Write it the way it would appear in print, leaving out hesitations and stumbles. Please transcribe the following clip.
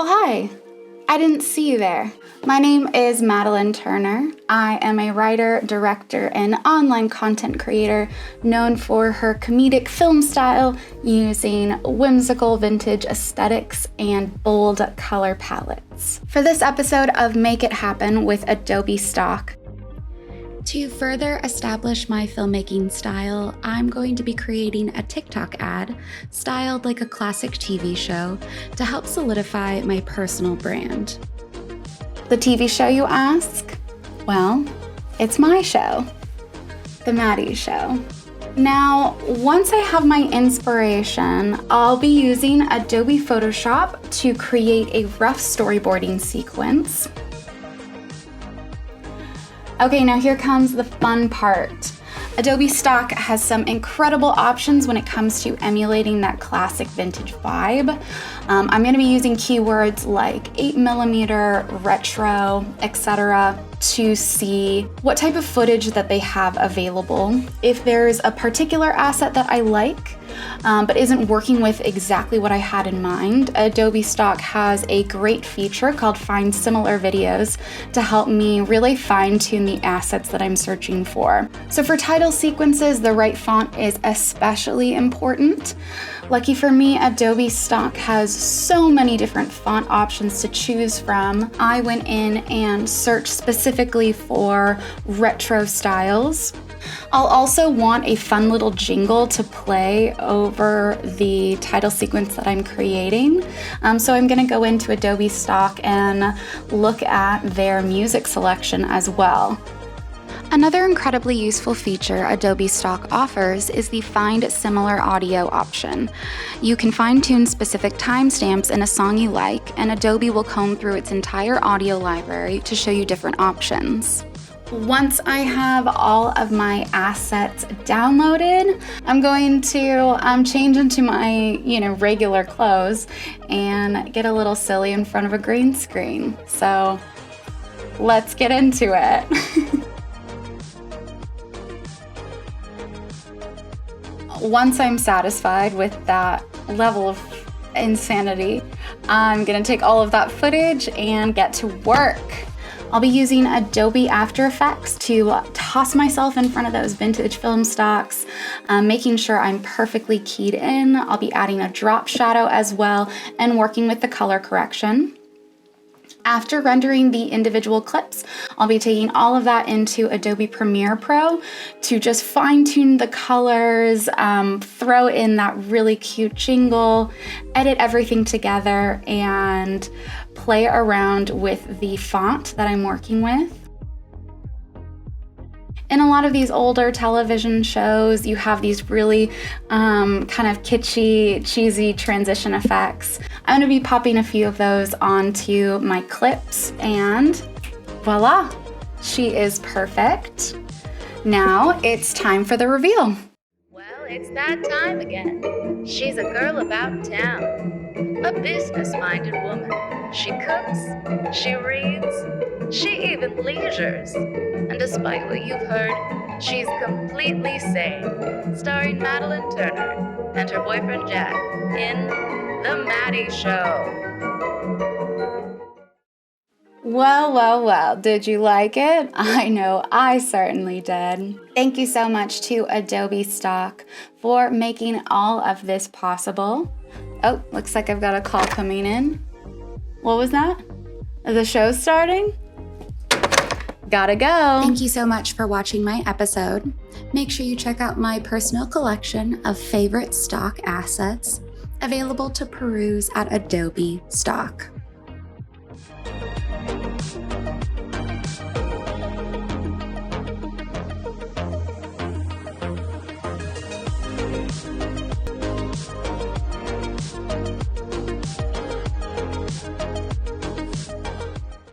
Oh, hi. I didn't see you there. My name is Madeline Turner. I am a writer, director, and online content creator known for her comedic film style using whimsical vintage aesthetics and bold color palettes. For this episode of Make It Happen with Adobe Stock, to further establish my filmmaking style, I'm going to be creating a TikTok ad styled like a classic TV show to help solidify my personal brand. The TV show, you ask? Well, it's my show, The Maddie Show. Now, once I have my inspiration, I'll be using Adobe Photoshop to create a rough storyboarding sequence. Okay, now here comes the fun part. Adobe Stock has some incredible options when it comes to emulating that classic vintage vibe. I'm gonna be using keywords like 8mm, retro, etc. to see what type of footage that they have available. If there's a particular asset that I like, but isn't working with exactly what I had in mind, Adobe Stock has a great feature called Find Similar Videos to help me really fine-tune the assets that I'm searching for. So for title sequences, the right font is especially important. Lucky for me, Adobe Stock has so many different font options to choose from. I went in and searched specifically for retro styles. I'll also want a fun little jingle to play over the title sequence that I'm creating. So I'm gonna go into Adobe Stock and look at their music selection as well. Another incredibly useful feature Adobe Stock offers is the Find Similar Audio option. You can fine-tune specific timestamps in a song you like, and Adobe will comb through its entire audio library to show you different options. Once I have all of my assets downloaded, I'm going to change into my, regular clothes and get a little silly in front of a green screen. So let's get into it. Once I'm satisfied with that level of insanity, I'm gonna take all of that footage and get to work. I'll be using Adobe After Effects to toss myself in front of those vintage film stocks, making sure I'm perfectly keyed in. I'll be adding a drop shadow as well and working with the color correction. After rendering the individual clips, I'll be taking all of that into Adobe Premiere Pro to just fine-tune the colors, throw in that really cute jingle, edit everything together, and play around with the font that I'm working with. In a lot of these older television shows, you have these really kind of kitschy, cheesy transition effects. I'm gonna be popping a few of those onto my clips, and voila, she is perfect. Now it's time for the reveal. Well, it's that time again. She's a girl about town, a business-minded woman. She cooks, she reads, she even leisures. And despite what you've heard, she's completely sane. Starring Madeline Turner and her boyfriend Jack in The Maddie Show. Well, did you like it? I know I certainly did. Thank you so much to Adobe Stock for making all of this possible. Oh, looks like I've got a call coming in. What was that? The show's starting? Gotta go. Thank you so much for watching my episode. Make sure you check out my personal collection of favorite stock assets available to peruse at Adobe Stock.